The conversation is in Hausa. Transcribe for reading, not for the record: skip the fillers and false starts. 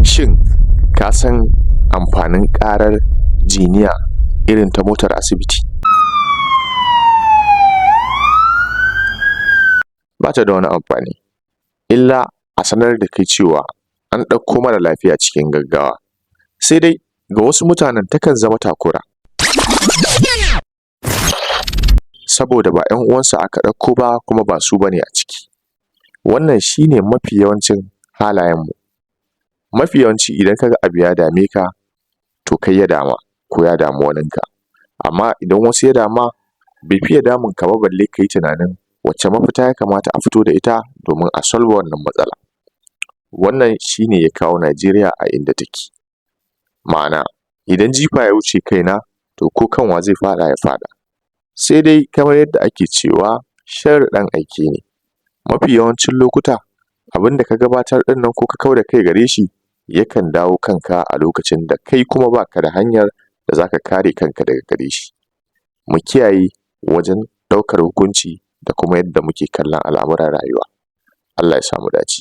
Shin ka san amfanin ƙarar jiniya irin ta motar asibiti? Ba ta da wani amfani illa a sanar da kai cewa an ɗauko mara lafiya cikin gaggawa, sai dai ga wasu mutanen takan zama takura saboda ba ‘yan uwansu aka ɗauko ba kuma ba su bane a ciki. Wannan shi ne mafi yawancin halayenmu. Mafi yawanci idan ka ga abu ya dame ka, to kai ya dama ko ya damu waninka, amma idan wasu ya dama bai fiye damun ka ba balle ka yi tunanin wace mafita ya kamata a fito da ita domin a solve wannan matsala. Wannan shi ne ya kawo Najeriya a inda take, ma'ana idan jifa ya wuce kaina, to ko kan wa zai faɗa ya faɗa. Sai dai kamar yadda ake cewa sharri ɗan aike ne, mafi yawancin lokuta abin da ka gabatar ɗin nan ko ka kau da kai gare shi yakan dawo kanka a lokacin da kai kuma ba ka da hanyar da za ka kare kanka daga gare shi. Mu kiyaye wajen ɗaukar hukunci da kuma yadda muke kallon al'amuran rayuwa. Allah ya sa mu dace.